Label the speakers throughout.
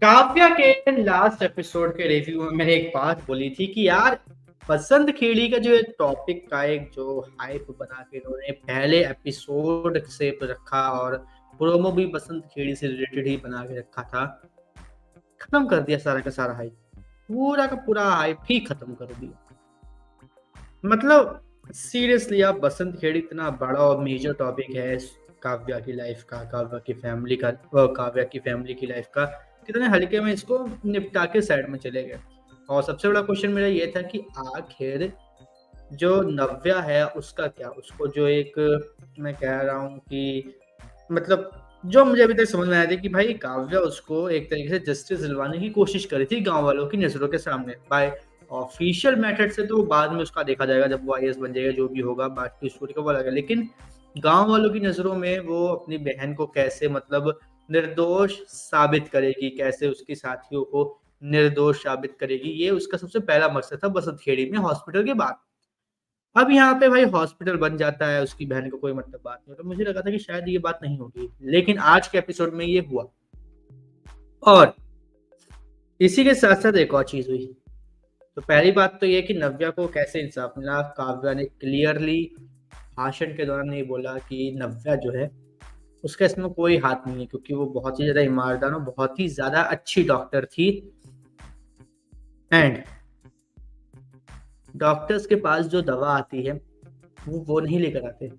Speaker 1: काव्या के last episode के review में मैंने एक बात बोली थी कि यार बसंत खेड़ी का जो एक टॉपिक का एक जो हाइप बना के इन्होंने पहले एपिसोड से रखा और प्रोमो भी बसंत खेड़ी से रिलेटेड ही बना के रखा था, खत्म कर दिया सारा का सारा हाइप। पूरा का पूरा हाइप ही खत्म कर दिया। मतलब सीरियसली आप बसंत खेड़ी इतना बड़ा और मेजर टॉपिक है काव्या की लाइफ का, काव्या की फैमिली का, काव्या की फैमिली की लाइफ का, कितने हल्के में इसको निपटा के साइड में चले गए। और सबसे बड़ा क्वेश्चन मेरा ये था कि आखिर जो नव्या है उसका क्या, उसको जो एक मैं कह रहा हूँ कि मतलब जो मुझे अभी तक समझ में आया था कि भाई काव्या उसको एक तरीके से जस्टिस दिलवाने की कोशिश करी थी गांव वालों की नजरों के सामने। बाय ऑफिशियल मेथड से तो बाद में उसका देखा जाएगा जब वो आईएएस बन जाएगा, जो भी होगा बाकी स्टोरी का वो अलग है, लेकिन गांव वालों की नजरों में वो अपनी बहन को कैसे मतलब निर्दोष साबित करेगी, कैसे उसके साथियों को निर्दोष साबित करेगी, ये उसका सबसे पहला मकसद था बसंत खेड़ी में हॉस्पिटल के बाद। अब यहाँ पे भाई हॉस्पिटल बन जाता है, उसकी बहन को कोई मतलब बात नहीं, तो मुझे लगा था कि शायद ये बात नहीं होगी, लेकिन आज के एपिसोड में ये हुआ। और इसी के साथ साथ एक और चीज हुई। तो पहली बात तो ये कि नव्या को कैसे इंसाफ मिला। काव्या ने क्लियरली भाषण के दौरान नहीं बोला कि नव्या जो है उसका इसमें कोई हाथ नहीं है, क्योंकि वो बहुत ही ज्यादा ईमानदार और बहुत ही ज्यादा अच्छी डॉक्टर थी। एंड डॉक्टर्स के पास जो दवा आती है वो नहीं लेकर आते,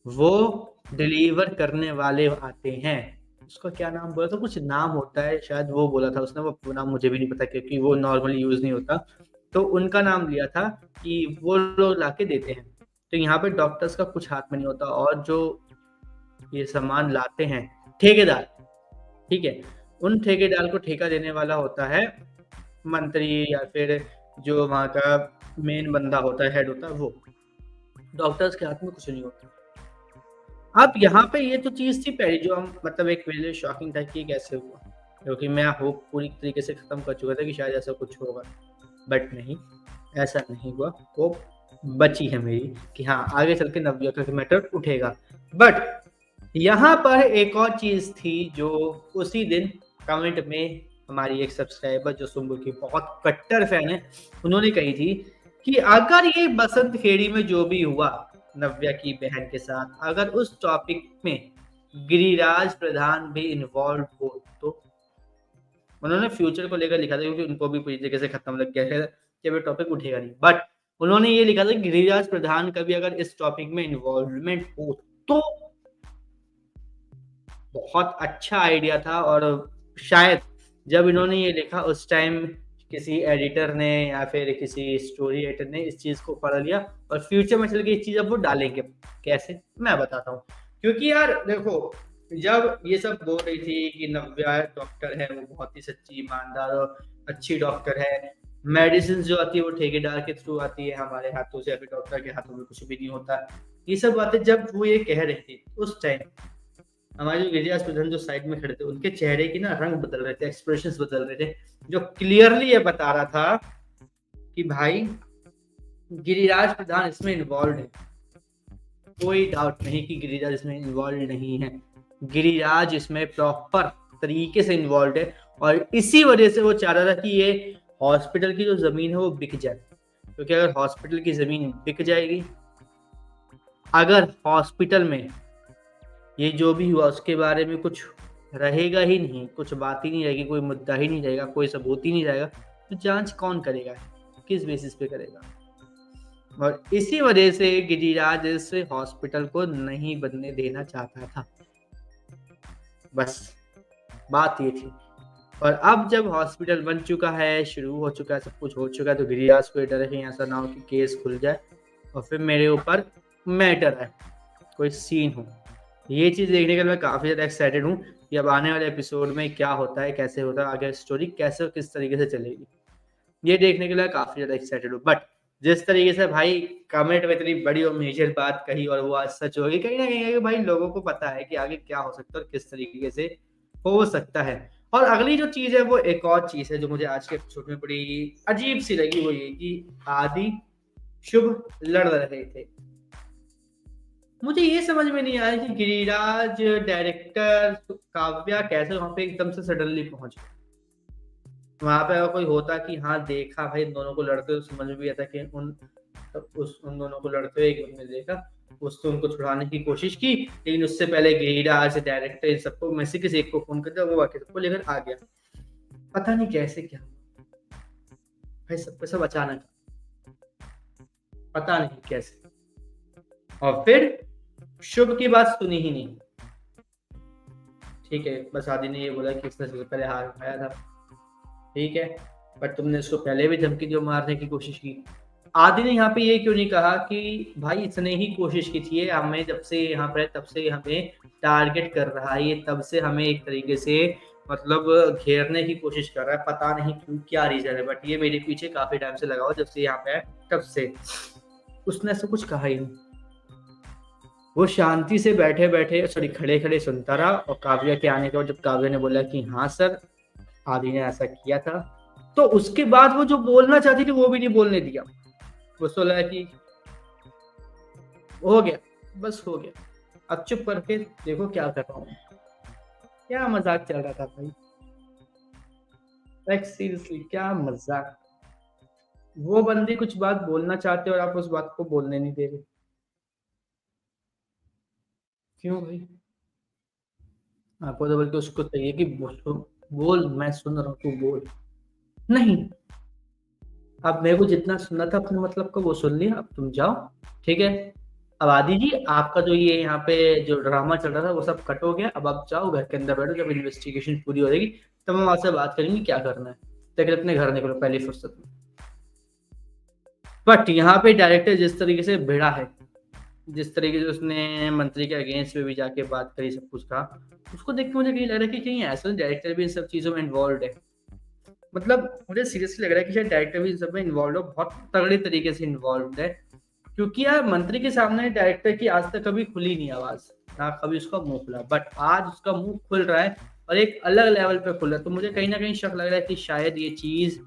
Speaker 1: वो डिलीवर करने वाले आते हैं। उसका क्या नाम बोला था, कुछ नाम होता है शायद, वो बोला था उसने, वो नाम मुझे भी नहीं पता क्योंकि वो नॉर्मली यूज नहीं होता। तो उनका नाम लिया था कि वो लोग लाके देते हैं। तो यहाँ पे डॉक्टर्स का कुछ हाथ में नहीं होता, और जो ये सामान लाते हैं ठेकेदार, ठीक है, उन ठेकेदार को ठेका देने वाला होता है मंत्री, या फिर जो वहाँ का मेन बंदा होता है, हेड होता है वो। डॉक्टर्स के हाथ में कुछ नहीं होता। अब यहाँ पे ये तो चीज थी पहली जो हम मतलब एक मेरे लिए शॉकिंग था कि ये कैसे हुआ, क्योंकि मैं होप पूरी तरीके से खत्म कर चुका था कि शायद ऐसा कुछ होगा, बट नहीं, ऐसा नहीं हुआ। होप बची है मेरी कि हाँ आगे चल के नव्या का मैटर उठेगा। बट यहाँ पर एक और चीज थी जो उसी दिन कमेंट में हमारी एक सब्सक्राइबर जो सुम्बु की बहुत कट्टर फैन है, उन्होंने कही थी कि अगर ये बसंत खेड़ी में जो भी हुआ नव्या की बहन के साथ, अगर उस टॉपिक में गिरिराज प्रधान भी इन्वॉल्व हो तो। उन्होंने फ्यूचर को लेकर लिखा था क्योंकि उनको भी पूरी तरीके से खत्म लग गया है कि अभी टॉपिक उठेगा नहीं, बट उन्होंने ये लिखा था कि गिरिराज प्रधान का भी अगर इस टॉपिक में इन्वॉल्वमेंट हो तो बहुत अच्छा आइडिया था। और शायद जब इन्होंने ये लिखा उस टाइम किसी एडिटर ने या फिर किसी स्टोरी एडिटर ने इस चीज को पढ़ लिया और फ्यूचर में चल के इस चीज अब वो डालेंगे। कैसे मैं बताता हूँ, क्योंकि यार देखो जब ये सब बोल रही थी कि नव्या डॉक्टर है, वो बहुत ही सच्ची ईमानदार और अच्छी डॉक्टर है, मेडिसिन जो आती है वो ठेकेदार के थ्रू आती है, हमारे हाथों से, अभी डॉक्टर के हाथों में कुछ भी नहीं होता। ये सब बातें जब वो ये कह रही थी उस टाइम हमारे जो गिरिराज प्रधान जो साइड में खड़े थे उनके चेहरे की ना रंग बदल रहे थे, एक्सप्रेशंस बदल रहे थे, जो क्लियरली ये बता रहा था कि भाई गिरिराज प्रधान इसमें इन्वॉल्व है। कोई डाउट नहीं कि गिरिराज इसमें इन्वॉल्व नहीं है, गिरिराज इसमें प्रॉपर तरीके से इन्वॉल्व है। और इसी वजह से वो चाह रहा था कि ये हॉस्पिटल की जो जमीन है वो बिक जाए, क्योंकि अगर हॉस्पिटल की जमीन बिक जाएगी, अगर हॉस्पिटल में ये जो भी हुआ उसके बारे में कुछ रहेगा ही नहीं, कुछ बात ही नहीं रहेगी, कोई मुद्दा ही नहीं रहेगा, कोई सबूत ही नहीं रहेगा, तो जांच कौन करेगा, किस बेसिस पे करेगा। और इसी वजह से गिरिराज इस हॉस्पिटल को नहीं बनने देना चाहता था, बस बात ये थी। और अब जब हॉस्पिटल बन चुका है, शुरू हो चुका है, सब कुछ हो चुका है, तो गिरिराज को डर है कहीं ऐसा ना हो कि केस खुल जाए और फिर मेरे ऊपर मैटर है, कोई सीन हो। ये चीज देखने के लिए मैं काफी ज्यादा एक्साइटेड हूँ कि अब आने वाले एपिसोड में क्या होता है, कैसे होता है, आगे स्टोरी कैसे और किस तरीके से चलेगी, ये देखने के लिए काफी ज्यादा एक्साइटेड हूँ। बट जिस तरीके से भाई कमेंट में इतनी बड़ी और मेजर बात कही और वो आज सच होगी, कहीं ना कहीं भाई लोगों को पता है कि आगे क्या हो सकता है और किस तरीके से हो सकता है। और अगली जो चीज है वो एक और चीज है जो मुझे आज के एपिसोड में बड़ी अजीब सी लगी, वो ये कि आदि शुभ लड़ रहे थे। मुझे ये समझ में नहीं आया कि गिरिराज डायरेक्टर काव्या कैसे वहां पे एकदम से सडनली पहुंच गए। वहां पे अगर कोई होता कि हाँ देखा भाई इन दोनों को लड़ते तो समझ में भी आता कि उन दोनों को लड़ते हुए एक बंदे ने देखा, उसने उनको छुड़ाने की कोशिश की, लेकिन उससे पहले गिरिराज डायरेक्टर इन सबको में से किसी एक को फोन कर दिया, वो बाकी सबको लेकर आ गया। पता नहीं कैसे क्या भाई, सब सब अचानक, पता नहीं कैसे। और फिर शुभ की बात सुनी ही नहीं। ठीक है, बस आदि ने ये बोला कि इसने सबसे पहले हार उठाया था, ठीक है, बट तुमने इसको पहले भी धमकी दी और मारने की कोशिश की। आदि ने यहाँ पे ये क्यों नहीं कहा कि भाई इसने ही कोशिश की थी, हमें जब से यहाँ पर तब से हमें टारगेट कर रहा है, ये तब से हमें एक तरीके से मतलब घेरने की कोशिश कर रहा है, पता नहीं क्यों क्या रीजन है, बट ये मेरे पीछे काफी टाइम से लगा हुआ जब से यहाँ पे है तब से। उसने ऐसा कुछ कहा ही नहीं, वो शांति से बैठे बैठे सॉरी खड़े खड़े सुनता रहा, और काव्या के आने के बाद जब काव्या ने बोला कि हाँ सर आदि ने ऐसा किया था, तो उसके बाद वो जो बोलना चाहती थी वो भी नहीं बोलने दिया। वो सोचा कि हो गया, बस हो गया, अब चुप करके देखो क्या कर रहा हूँ। क्या मजाक चल रहा था भाई, लाइक सीरियसली क्या मजाक। वो बंदी कुछ बात बोलना चाहते और आप उस बात को बोलने नहीं दे रहे, क्यों भाई? आपको तो बल्कि उसको चाहिए कि बोल मैं सुन रहा हूँ तू बोल। नहीं, अब मेरे को जितना सुनना था अपने मतलब का वो सुन लिया, अब तुम जाओ, ठीक है। अब आदि जी आपका जो ये यहाँ पे जो ड्रामा चल रहा था वो सब कट हो गया, अब आप जाओ घर के अंदर बैठो, जब इन्वेस्टिगेशन पूरी हो जाएगी तब हम आपसे बात करेंगे क्या करना है, लेकिन अपने घर निकलो पहली फुर्सत में। बट यहाँ पे डायरेक्टर जिस तरीके से भिड़ा है, जिस तरीके से उसने मंत्री के अगेंस्ट में भी जाके बात करी, सब कुछ कहा, उसको देख के मुझे कहीं लग रहा है कि कहीं ऐसा डायरेक्टर भी इन सब चीजों में इन्वॉल्व है। मतलब मुझे सीरियसली लग रहा है कि शायद डायरेक्टर भी इन सब में इन्वॉल्व हो, बहुत तगड़े तरीके से इन्वॉल्व है, क्योंकि यार मंत्री के सामने डायरेक्टर की आज तक कभी खुली नहीं आवाज, ना कभी उसका मुंह खुला, बट आज उसका मुंह खुल रहा है और एक अलग लेवल पे खुल रहा है। तो मुझे कहीं ना कहीं शक लग रहा है कि शायद ये चीज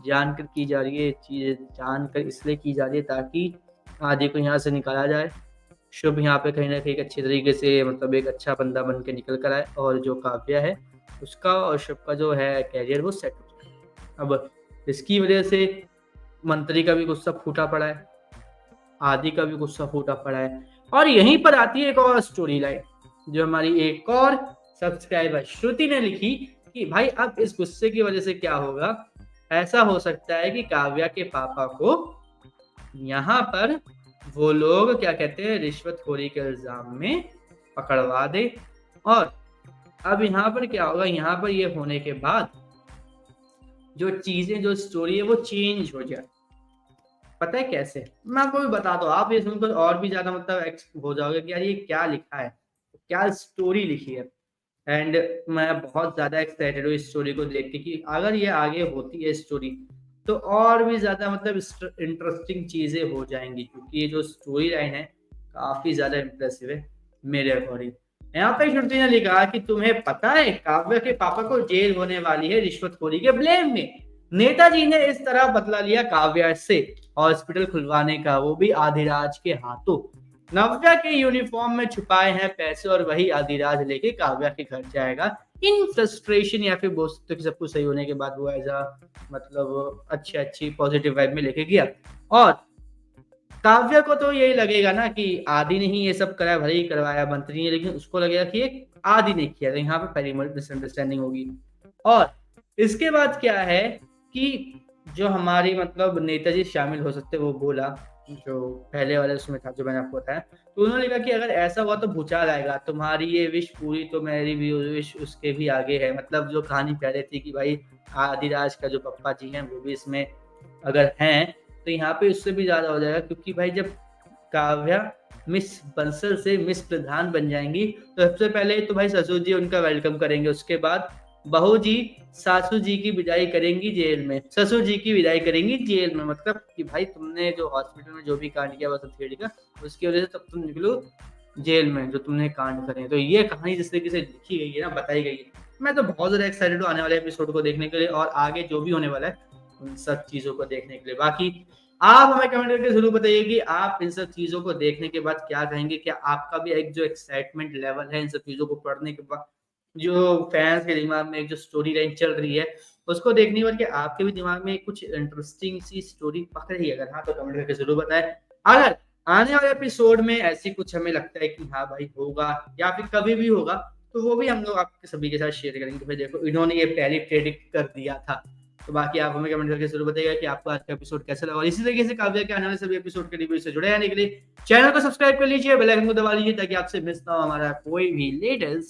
Speaker 1: जानकर की जा रही है, चीज जानकर इसलिए की जा रही है ताकि आदि को यहाँ से निकाला जाए, शुभ यहाँ पे कहीं ना कहीं अच्छी तरीके से मतलब एक अच्छा बंदा बन के निकल कर आए, और जो काव्या है उसका और शुभ का जो है कैरियर वो सेट हो जाए। अब इसकी वजह से मंत्री का भी गुस्सा फूटा पड़ा है, आदि का भी गुस्सा फूटा पड़ा है, और यहीं पर आती है एक और स्टोरी लाइन जो हमारी एक और सब्सक्राइबर श्रुति ने लिखी कि भाई अब इस गुस्से की वजह से क्या होगा, ऐसा हो सकता है कि काव्या के पापा को यहाँ पर वो लोग क्या कहते हैं रिश्वतखोरी के इल्जाम में पकड़वा दे, और अब यहाँ पर क्या होगा, यहाँ पर ये होने के बाद जो चीजें जो स्टोरी है वो चेंज हो जाए। पता है कैसे, मैं आपको भी बता दो, आप ये सुनकर और भी ज्यादा मतलब हो जाओगे कि यार ये क्या लिखा है, क्या स्टोरी लिखी है। एंड मैं बहुत ज्यादा एक्साइटेड हूँ इस स्टोरी को देख के कि अगर ये आगे होती है स्टोरी तो और भी ज्यादा मतलब इंटरेस्टिंग चीजें हो जाएंगी, क्योंकि ये जो स्टोरी लाइन है काफी ज्यादा इम्प्रेसिव है मेरे अकॉर्डिंग। यहाँ पे श्रुति ने लिखा कि तुम्हें पता है काव्या के पापा को जेल होने वाली है रिश्वतखोरी के ब्लेम में, नेताजी ने इस तरह बदला लिया काव्या से हॉस्पिटल खुलवाने का, वो भी आदिराज के हाथों। नव्या के यूनिफॉर्म में छुपाए हैं पैसे और वही आदिराज लेके काव्या के घर जाएगा इन फ्रस्ट्रेशन, या फिर बोल सकते कि सब कुछ सही होने के बाद वो एज मतलब अच्छी पॉजिटिव वाइब में लेके गया। और काव्या को तो यही लगेगा ना कि आदि ने ही ये सब करा, भले ही करवाया मंत्री ने, लेकिन उसको लगेगा कि एक आदि ने किया, तो यहाँ पे पहली मिसअंडरस्टैंडिंग होगी। और इसके बाद क्या है कि जो हमारी मतलब नेताजी शामिल हो सकते वो बोला, जो पहले वाले उसमें था जो मैंने आपको बताया, तो उन्होंने कहा कि अगर ऐसा हुआ तो भूचाल आएगा, तुम्हारी ये विश पूरी तो मेरी भी विश उसके भी आगे है। मतलब जो कहानी पहले थी कि भाई आदिराज का जो पप्पा जी हैं वो भी इसमें अगर हैं तो यहाँ पे उससे भी ज्यादा हो जाएगा, क्योंकि भाई जब काव्या मिस बंसल से मिस प्रधान बन जाएंगी तो सबसे पहले तो भाई ससुर जी उनका वेलकम करेंगे, उसके बाद बहू जी सासू जी की विदाई करेंगी जेल में, ससुर जी की विदाई करेंगी जेल में, मतलब कि भाई तुमने जो हॉस्पिटल में जो भी कांड किया वह थिएटर का, उसकी वजह से तब तुम निकलो जेल में जो तुमने कांड करे। तो ये कहानी जिस तरीके से लिखी गई है ना, बताई गई है, मैं तो बहुत ज्यादा एक्साइटेड हूँ आने वाले एपिसोड को देखने के लिए और आगे जो भी होने वाला है उन सब चीजों को देखने के लिए। बाकी आप हमें कमेंट करके ज़रूर बताइए कि आप इन सब चीज़ों को देखने के बाद क्या कहेंगे? क्या आपका भी एक जो एक्साइटमेंट लेवल है इन सब चीज़ों को पढ़ने के बाद, जो फैन्स के दिमाग में एक जो स्टोरी लाइन चल रही है, उसको देखने के बाद क्या आपके भी दिमाग में कुछ इंटरेस्टिंग सी स्टोरी पक रही है? अगर हाँ, तो कमेंट करके ज़रूर बताएँ। अगर आने वाले एपिसोड में ऐसी कुछ हमें लगता है कि हाँ भाई होगा या फिर कभी भी होगा, तो वो भी हम लोग आप सभी के साथ शेयर करेंगे। भाई देखो इन्होंने ये पहले प्रेडिक्ट कर दिया था। तो बाकी आप हमें कमेंट करके ज़रूर बताइएगा कि आपको आज का एपिसोड कैसा लगा और इसी तरीके से काव्या के आने वाले सभी एपिसोड के रिव्यू से जुड़े रहने के लिए चैनल को सब्सक्राइब कर लीजिए, बेल आइकन को दबा लीजिए ताकि आपसे मिस ना हो हमारा कोई भी लेटेस्ट